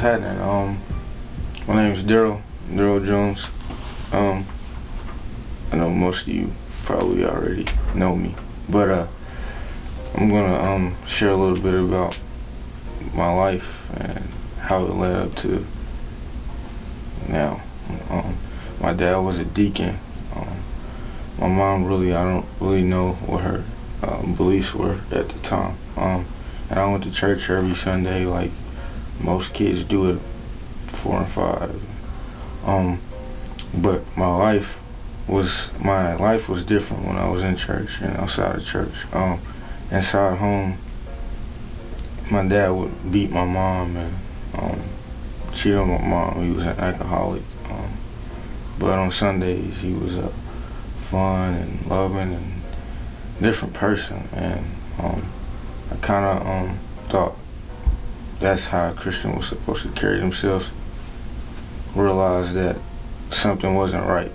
happening? My name is Darryl Jones. Um, I know most of you probably already know me, but I'm gonna share a little bit about my life and how it led up to now. My dad was a deacon. My mom I don't really know what her beliefs were at the time. And I went to church every Sunday, like most kids do at 4 and 5. But my life was different when I was in church and outside of church. Inside home, my dad would beat my mom and cheat on my mom. He was an alcoholic. But on Sundays, he was a fun and loving and different person. And I kind of thought that's how a Christian was supposed to carry themselves. Realized that something wasn't right.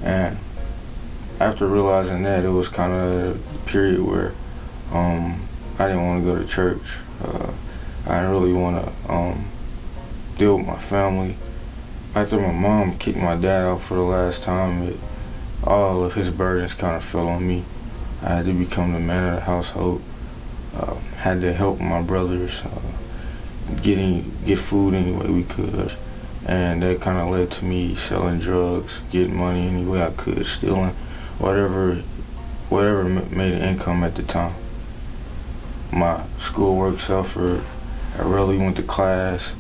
And after realizing that, it was kind of a period where I didn't want to go to church. I didn't really want to deal with my family. After my mom kicked my dad out for the last time, all of his burdens kind of fell on me. I had to become the man of the household. Had to help my brothers get food any way we could. And that kind of led to me selling drugs, getting money any way I could, stealing whatever made an income at the time. My schoolwork suffered. I rarely went to class,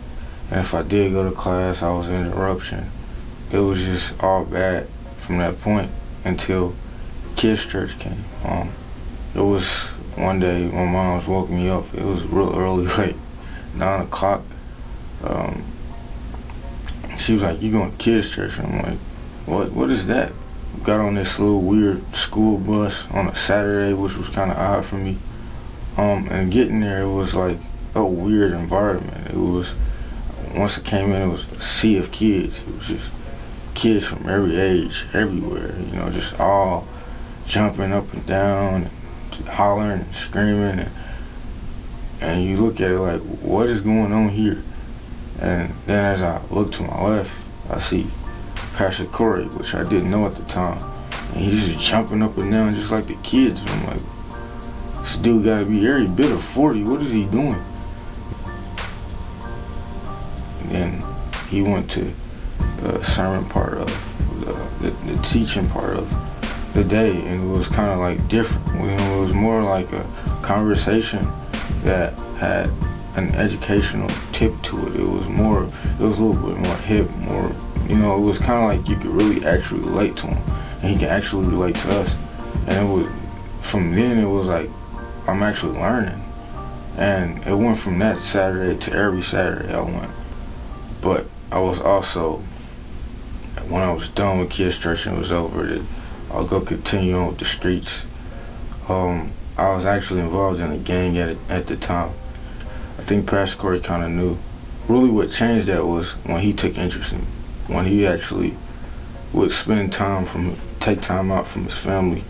and if I did go to class, I was an interruption. It was just all bad from that point until kids' church came. It was one day my mom woke me up. It was real early, like 9 o'clock. She was like, "You going to kids' church?" And I'm like, What is that?" Got on this little weird school bus on a Saturday, which was kind of odd for me. And getting there, it was like a weird environment. Once I came in, it was a sea of kids. It was just kids from every age, everywhere, just all jumping up and down, and hollering and screaming. And you look at it like, what is going on here? And then as I look to my left, I see Pastor Corey, which I didn't know at the time. And he's just jumping up and down just like the kids. And I'm like, this dude gotta be every bit of 40. What is he doing? And then he went to the sermon part of the teaching part of the day, and it was kind of like different. It was more like a conversation that had an educational tip to it. It was a little bit more hip, it was kind of like you could really actually relate to him, and he can actually relate to us. And from then it was like, I'm actually learning. And it went from that Saturday to every Saturday I went. But I was also, when I was done with kids' church and it was over, I'll go continue on with the streets. I was actually involved in a gang at the time. I think Pastor Corey kind of knew. Really what changed that was when he took interest in me. When he actually would take time out from his family,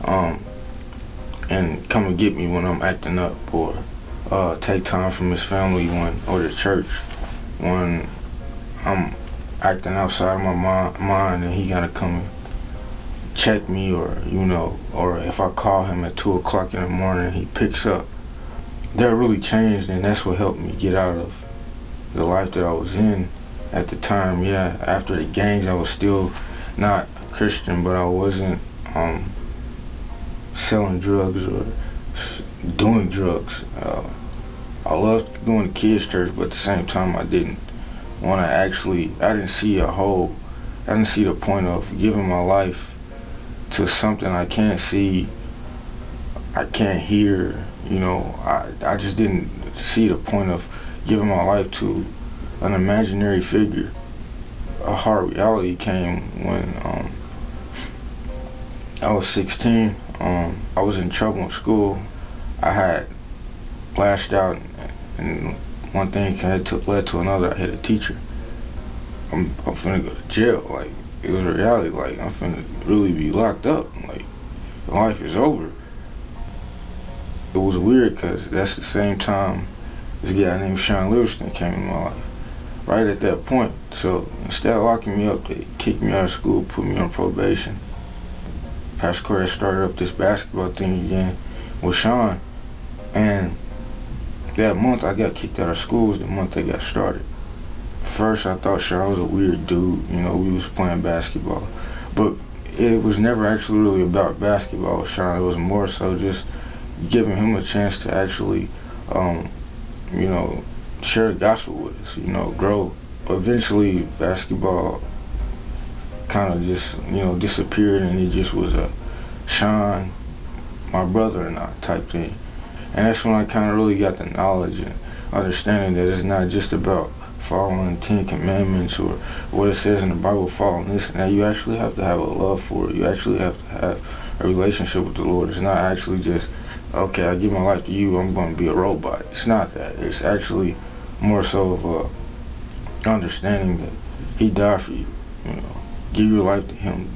and come and get me when I'm acting up, or take time from his family or the church when I'm acting outside of my mind, and he gotta come and check me, or if I call him at 2 o'clock in the morning, he picks up. That really changed, and that's what helped me get out of the life that I was in at the time. Yeah, after the gangs, I was still not a Christian, but I wasn't selling drugs or doing drugs. I loved going to kids' church, but at the same time, I didn't see the point of giving my life to something I can't see, I can't hear. I just didn't see the point of giving my life to an imaginary figure. A hard reality came when I was 16. I was in trouble in school. I had lashed out, and one thing led to another. I hit a teacher. I'm finna go to jail. Like, it was a reality. Like, I'm finna really be locked up. Like, life is over. It was weird because that's the same time this guy named Sean Livingston came in my life right at that point. So instead of locking me up, they kicked me out of school, put me on probation. Pastor Corey started up this basketball thing again with Sean, and that month I got kicked out of school was the month they got started. First I thought Sean was a weird dude, you know, we was playing basketball. But it was never actually really about basketball with Sean. It was more so just giving him a chance to actually, you know, share the gospel with us, you know, grow. Eventually basketball kind of just, you know, disappeared, and it just was a Sean, my brother and I type thing. And that's when I kind of really got the knowledge and understanding that it's not just about following 10 commandments or what it says in the Bible, following this and that. You actually have to have a love for it. You actually have to have a relationship with the Lord. It's not actually just, okay, I give my life to you, I'm going to be a robot. It's not that. It's actually more so of a understanding that He died for you. You know, give your life to Him.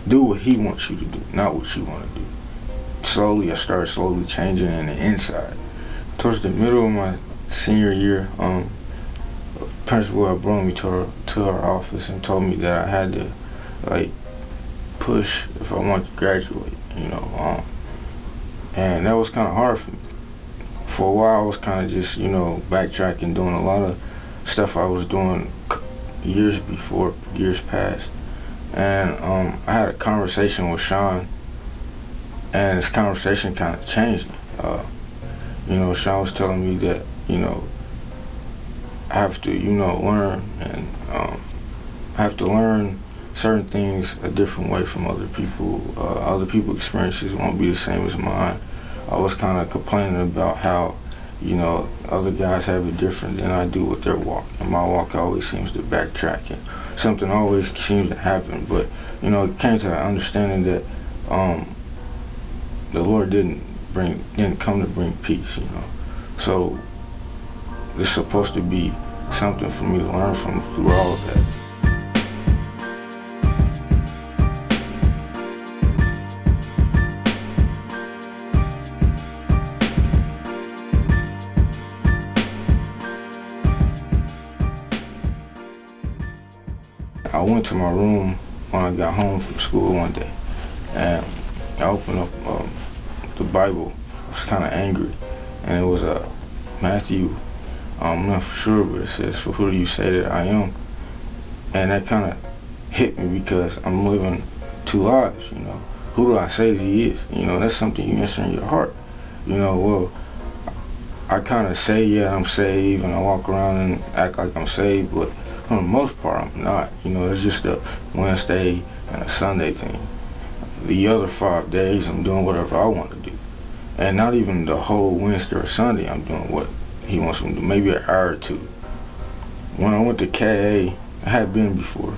Do what He wants you to do, not what you want to do. Slowly, I started slowly changing in the inside. Towards the middle of my senior year, principal had brought me to our office and told me that I had to like push if I wanted to graduate, you know, and that was kind of hard for me. For a while I was kind of just, you know, backtracking, doing a lot of stuff I was doing years before, years past. And I had a conversation with Sean, and this conversation kind of changed me. You know, Sean was telling me that, you know, I have to, you know, learn, and I have to learn certain things a different way from other people. Other people's experiences won't be the same as mine. I was kind of complaining about how, you know, other guys have it different than I do with their walk. And my walk always seems to backtrack, and something always seems to happen. But, you know, it came to that understanding that the Lord didn't come to bring peace, you know. So it's supposed to be something for me to learn from through all of that. I went to my room when I got home from school one day, and I opened up the Bible. I was kind of angry, and it was Matthew, I'm not for sure, but it says, "For who do you say that I am?" And that kind of hit me because I'm living two lives, you know. Who do I say that He is? You know, that's something you answer in your heart. You know, well, I kind of say, yeah, I'm saved, and I walk around and act like I'm saved, but for the most part, I'm not. You know, it's just a Wednesday and a Sunday thing. The other 5 days, I'm doing whatever I want to do. And not even the whole Wednesday or Sunday, I'm doing what He wants me to do, maybe an hour or two. When I went to KA, I had been before,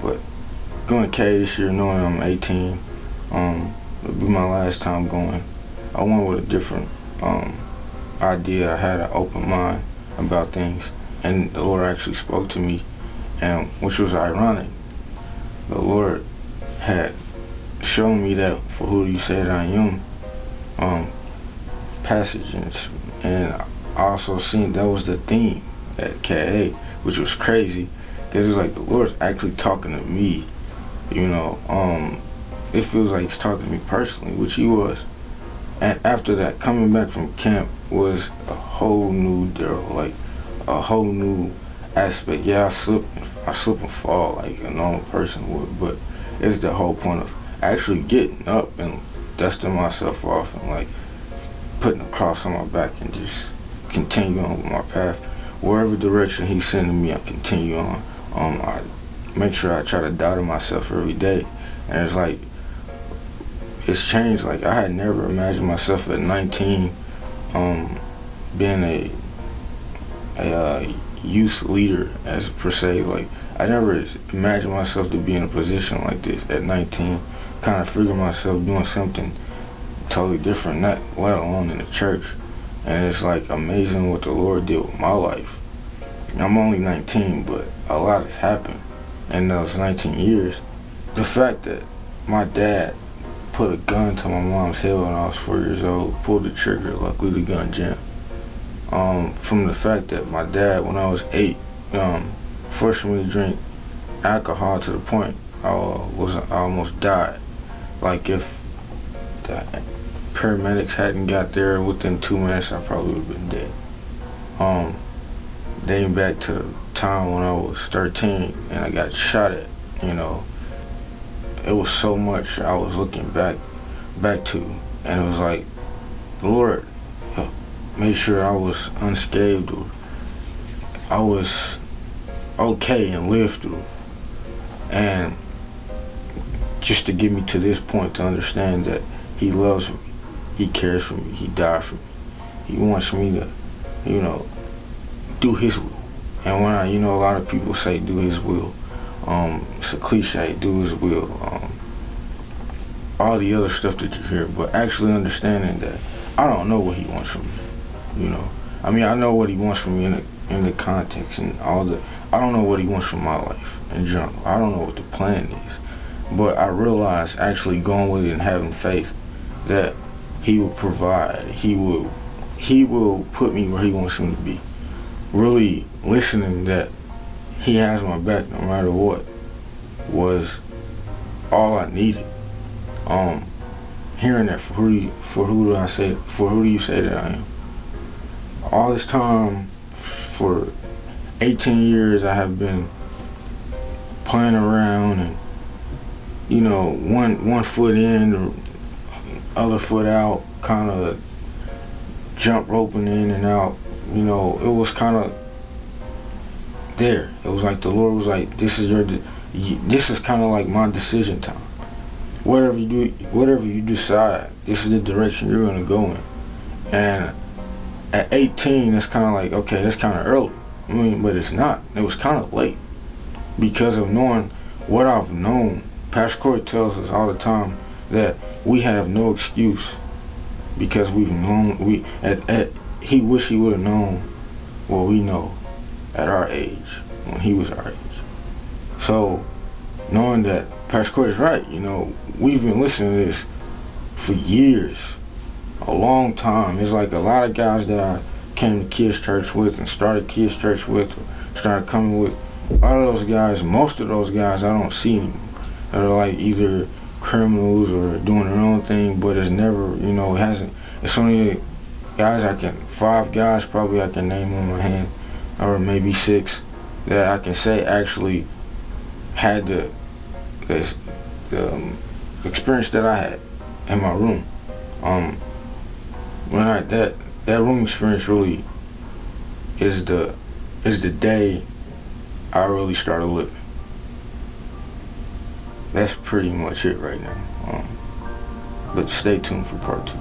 but going to KA this year, knowing I'm 18, it'll be my last time going. I went with a different idea. I had an open mind about things, and the Lord actually spoke to me, and which was ironic. The Lord had shown me that "For who do you say that I am" passage, and I also seen that was the theme at KA, which was crazy, because it's like the Lord's actually talking to me, you know. It feels like He's talking to me personally, which He was. And after that, coming back from camp was a whole new Darryl, like a whole new aspect. Yeah, I slip and fall like a normal person would, but it's the whole point of actually getting up and dusting myself off and like putting a cross on my back and just continue on with my path. Wherever direction He's sending me, I continue on. I make sure I try to die to myself every day, and it's like it's changed. Like I had never imagined myself at 19 being a youth leader as per se. Like I never imagined myself to be in a position like this at 19. Kind of figured myself doing something totally different, not let alone in the church. And it's like amazing what the Lord did with my life. I'm only 19, but a lot has happened in those 19 years. The fact that my dad put a gun to my mom's head when I was 4 years old, pulled the trigger, luckily the gun jammed. from the fact that my dad, when I was 8, forced me to drink alcohol to the point I almost died. Like if the paramedics hadn't got there within 2 minutes, I probably would have been dead. Dating back to the time when I was 13 and I got shot at, you know, it was so much I was looking back to, and it was like, Lord, made sure I was unscathed, or I was okay and lived through. And just to get me to this point to understand that he loves me, he cares for me, he died for me. He wants me to, you know, do his will. And when a lot of people say do his will, it's a cliche, do his will, all the other stuff that you hear, but actually understanding that I don't know what he wants from me, I mean, I know what he wants from me in the context and I don't know what he wants from my life in general. I don't know what the plan is. But I realize actually going with it and having faith that he will provide, he will put me where he wants me to be. Really listening that he has my back no matter what was all I needed. Hearing that for who do you say that I am? All this time, for 18 years, I have been playing around and, one foot in, the other foot out, kind of jump roping in and out. It was kind of there. It was like the Lord was like, this is kind of like my decision time. Whatever you decide, this is the direction you're gonna go in. And at 18, that's kind of like, okay, that's kind of early. I mean, but it's not. It was kind of late because of knowing what I've known. Pastor Corey tells us all the time that we have no excuse because we've known. He wish he would have known what we know at our age when he was our age. So knowing that Pastor Corey's right, we've been listening to this for years, a long time. It's like a lot of guys that I came to kids church with and started kids church with, or started coming with. A lot of those guys, most of those guys, I don't see anymore. They're like either criminals or doing their own thing, but it's never, it hasn't. It's only guys 5 guys probably I can name on my hand, or maybe 6 that I can say actually had the experience that I had in my room. That room experience really is the day I really started living. That's pretty much it right now. But stay tuned for part 2.